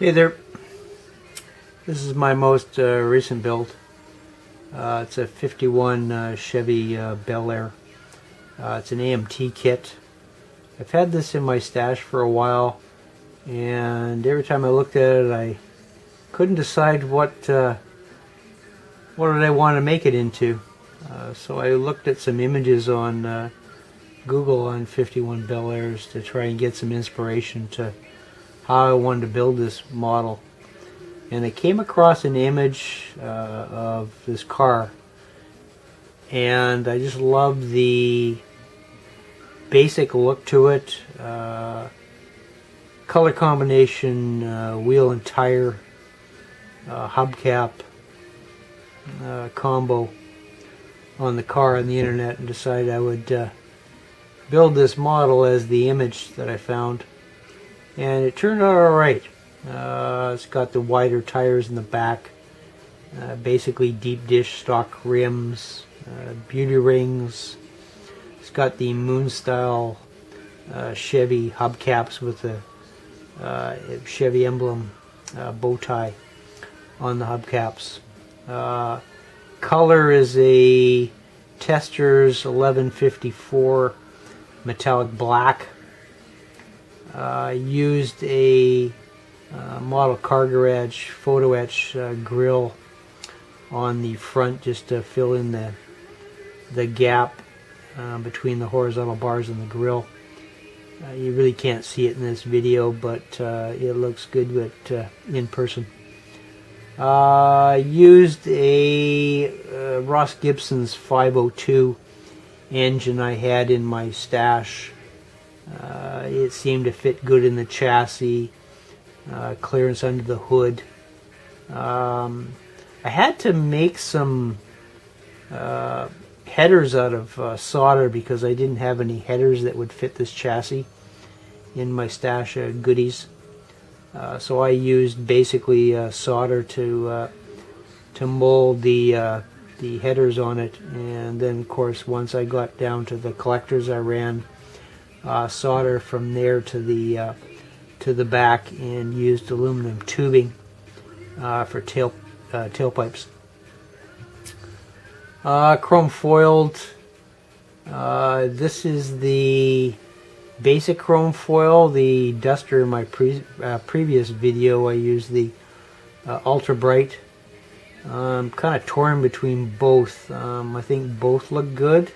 Hey there, this is my most recent build. It's a 51 Chevy Bel Air. It's an AMT kit. I've had this in my stash for a while, and every time I looked at it I couldn't decide what did I want to make it into. So I looked at some images on Google on 51 Bel Airs to try and get some inspiration to how I wanted to build this model, and I came across an image of this car, and I just love the basic look to it, color combination, wheel and tire, hubcap combo on the car on the internet, and decided I would build this model as the image that I found. And it turned out alright. It's got the wider tires in the back, basically deep dish stock rims, beauty rings. It's got the moon style Chevy hubcaps with the Chevy emblem bow tie on the hubcaps. Color is a Testors 1154 metallic black. Used a model car garage photo etch grill on the front just to fill in the gap between the horizontal bars and the grill. You really can't see it in this video, but it looks good in person. Used a Ross Gibson's 502 engine I had in my stash. It seemed to fit good in the chassis, clearance under the hood. I had to make some headers out of solder because I didn't have any headers that would fit this chassis in my stash of goodies. So I used basically solder to mold the headers on it, and then of course once I got down to the collectors I ran solder from there to the back, and used aluminum tubing for tailpipes. Chrome foiled. This is the basic chrome foil. The duster in my previous video I used the ultra bright. I'm kind of torn between both. I think both look good.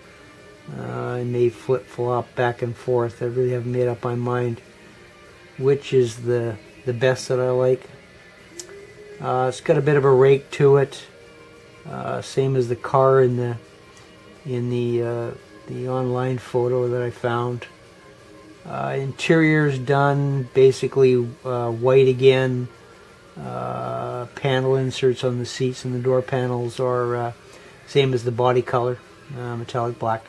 I may flip-flop back and forth. I really haven't made up my mind which is the best that I like. It's got a bit of a rake to it, same as the car in the online photo that I found. Interior's done basically white again. Panel inserts on the seats and the door panels are same as the body color, metallic black.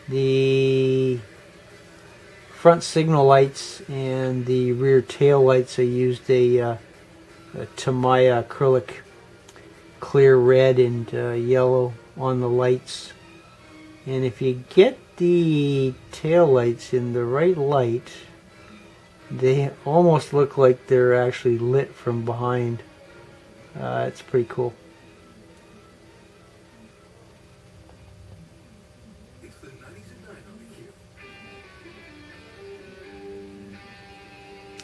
The front signal lights and the rear tail lights, I used a Tamiya acrylic clear red and yellow on the lights. And if you get the tail lights in the right light, they almost look like they're actually lit from behind. It's pretty cool.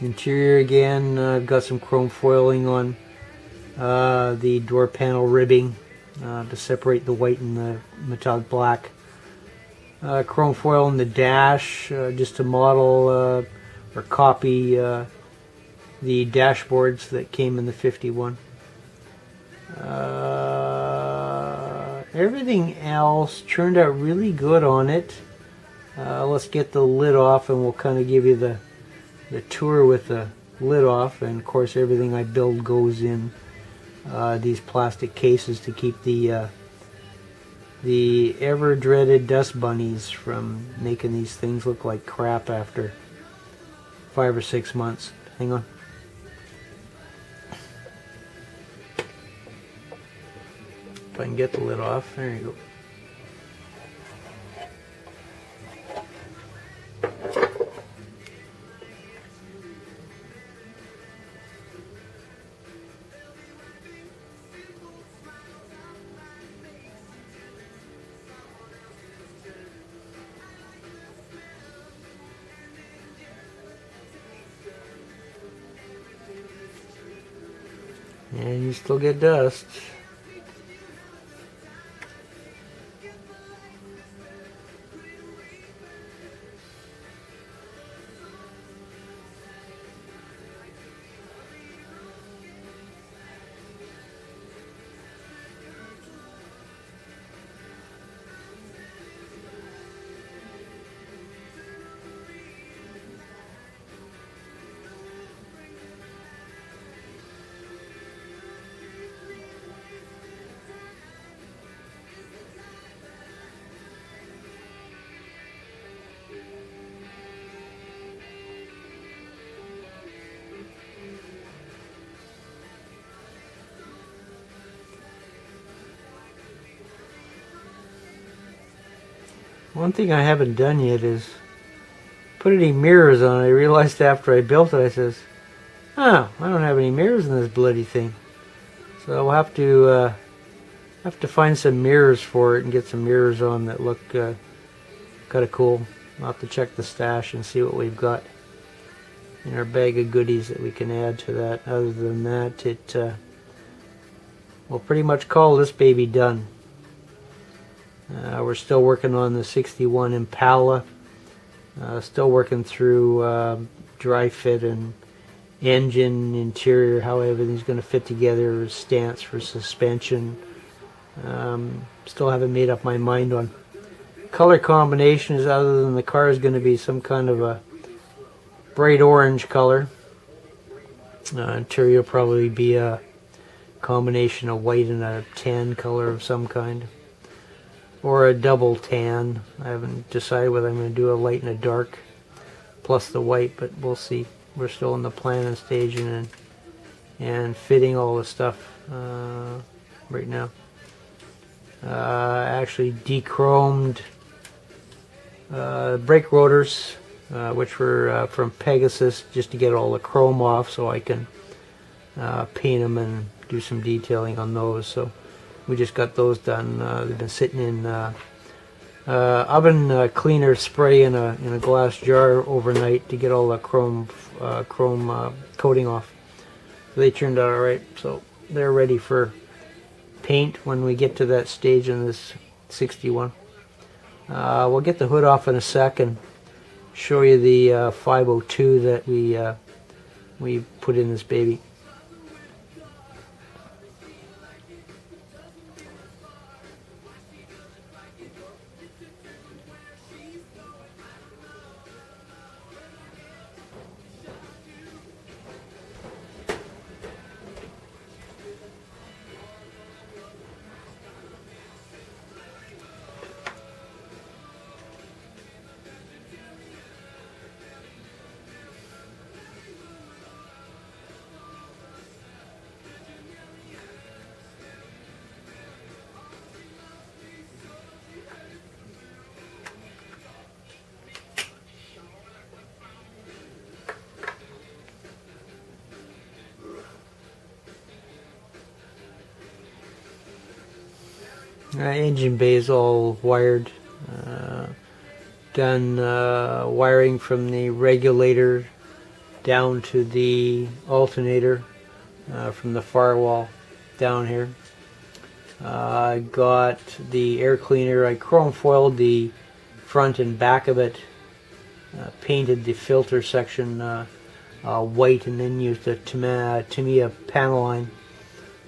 Interior again, I've got some chrome foiling on the door panel ribbing to separate the white and the metallic black. Chrome foil in the dash just to model or copy the dashboards that came in the 51. Everything else turned out really good on it. Let's get the lid off and we'll kind of give you the tour with the lid off. And of course everything I build goes in these plastic cases to keep the ever dreaded dust bunnies from making these things look like crap after 5 or 6 months. Hang on. If I can get the lid off, there you go. and you still get dust. One thing I haven't done yet is put any mirrors on it. I realized after I built it, I says, oh, I don't have any mirrors in this bloody thing. So I'll have to find some mirrors for it and get some mirrors on that look kind of cool. I'll have to check the stash and see what we've got in our bag of goodies that we can add to that. Other than that, we'll pretty much call this baby done. We're still working on the 61 Impala. Still working through dry fit and engine, interior, how everything's going to fit together, stance for suspension. Still haven't made up my mind on color combinations, other than the car is going to be some kind of a bright orange color. Interior will probably be a combination of white and a tan color of some kind, or a double tan. I haven't decided whether I'm going to do a light and a dark plus the white, but we'll see. We're still in the planning stage and fitting all the stuff right now. Actually dechromed brake rotors, which were from Pegasus, just to get all the chrome off so I can paint them and do some detailing on those. So we just got those done. They've been sitting in oven cleaner spray in a glass jar overnight to get all the chrome coating off. So they turned out all right. So they're ready for paint when we get to that stage in this 61. We'll get the hood off in a sec and show you the 502 that we put in this baby. Engine bay is all wired. Done wiring from the regulator down to the alternator from the firewall down here. I got the air cleaner. I chrome foiled the front and back of it, painted the filter section white, and then used a Tamiya panel line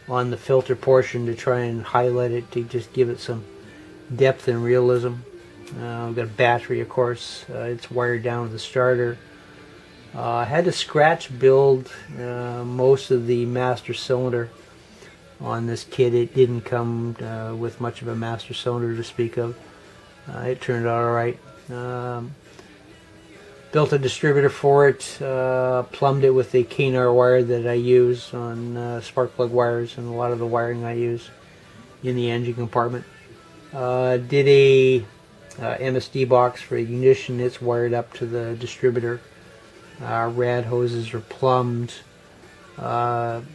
on the filter portion to try and highlight it, to just give it some depth and realism. I've got a battery, of course. It's wired down to the starter. I had to scratch build most of the master cylinder on this kit. It didn't come with much of a master cylinder to speak of. It turned out alright. Built a distributor for it, plumbed it with the K&R wire that I use on spark plug wires and a lot of the wiring I use in the engine compartment. Did a MSD box for ignition. It's wired up to the distributor. Rad hoses are plumbed. I'm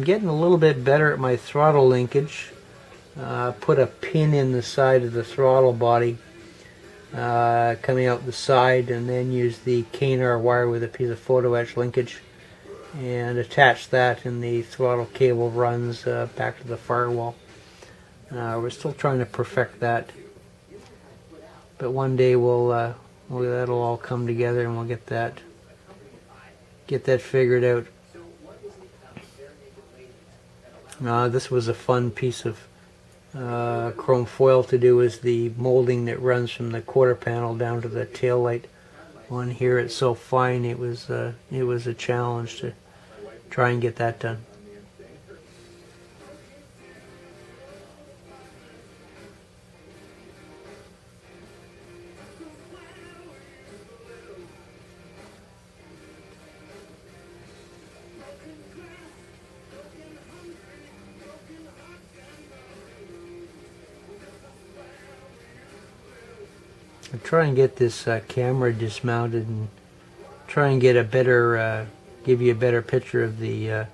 getting a little bit better at my throttle linkage. Put a pin in the side of the throttle body coming out the side, and then use the K&R wire with a piece of photo etch linkage and attach that, and the throttle cable runs back to the firewall. We're still trying to perfect that, but one day that'll all come together and we'll get that figured out. This was a fun piece of chrome foil to do, is the molding that runs from the quarter panel down to the tail light. On here it's so fine, it was a challenge to try and get that done. I'll try and get this camera dismounted and try and get a better, give you a better picture of the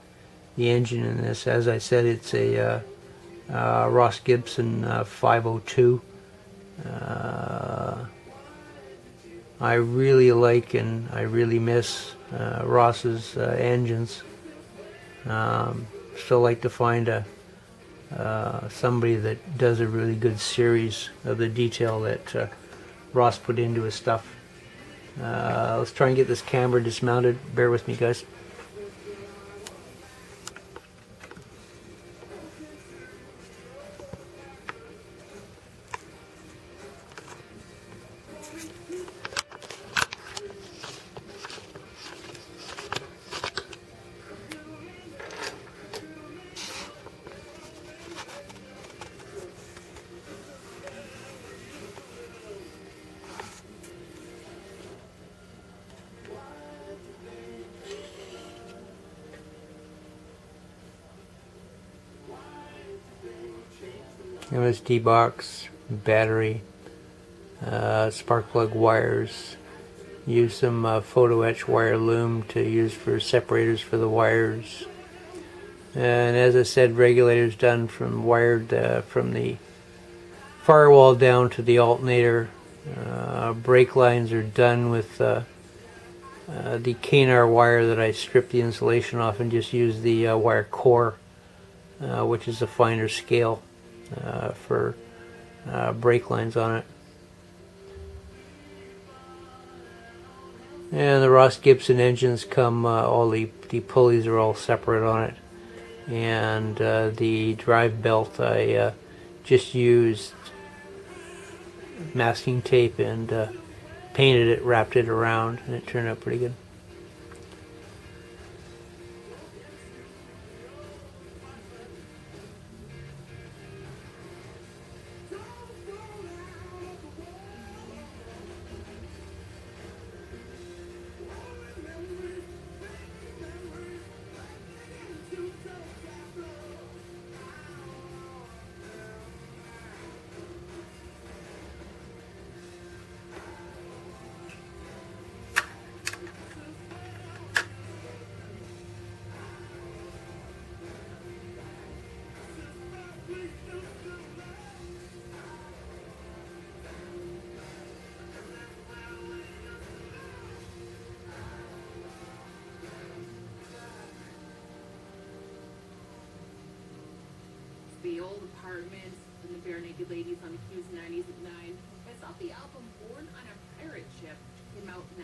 engine in this. As I said, it's a Ross Gibson 502. I really like and I really miss Ross's engines. Still like to find somebody that does a really good series of the detail that Ross put into his stuff. Let's try and get this camera dismounted. Bear with me, guys. MSD box, battery, spark plug wires. Use some photo etch wire loom to use for separators for the wires. And as I said, regulators done from wired from the firewall down to the alternator. Brake lines are done with the Canar wire that I stripped the insulation off and just used the wire core, which is a finer scale for brake lines on it. And the Ross Gibson engines come, all the pulleys are all separate on it. And the drive belt, I just used masking tape and painted it, wrapped it around, and it turned out pretty good. The old apartment and the bare naked ladies on the Q's 90s at 9. I saw the album Born on a Pirate Ship, came out in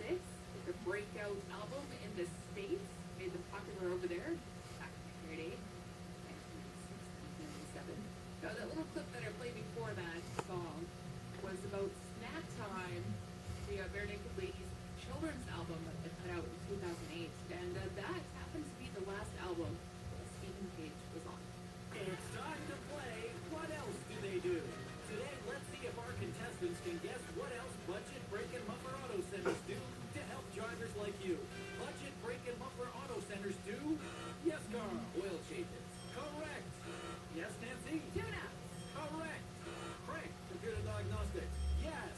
1996. The breakout album in the States, made them popular over there back in grade 8, 1996, 1997. Now that little clip that I played before that song was about Snack Time, the bare naked ladies children's album that they put out in 2008, and that happens to be the last album that Stephen Page was on. It's time to play What Else Do They Do? Today, let's see if our contestants can guess what else Budget Brake and Muffler Auto Centers do to help drivers like you. Budget Brake and Muffler Auto Centers do? Yes, Carl. Oil changes. Correct. Yes, Nancy? Tune-up. Correct. Crank. Computer diagnostics. Yes.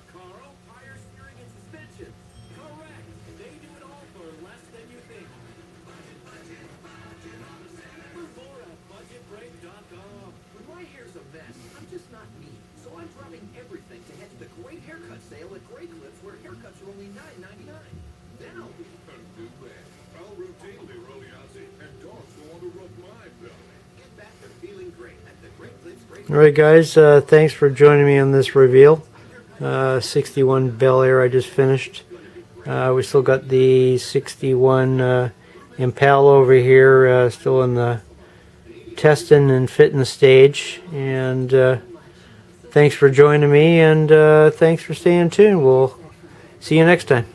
Carl? Tire, steering, and suspension. Correct. They do it all for less than you think. Learn more at budgetbrake.com. When my hair's a mess, I'm just not me. So I'm dropping everything to head to the great haircut sale at Great Clips, where haircuts are only $9.99. Now, Too bad. All Alright guys, thanks for joining me on this reveal. 61 Bel Air I just finished. We still got the 61 Impala over here, still in the testing and fitting stage. And thanks for joining me, and thanks for staying tuned. We'll see you next time.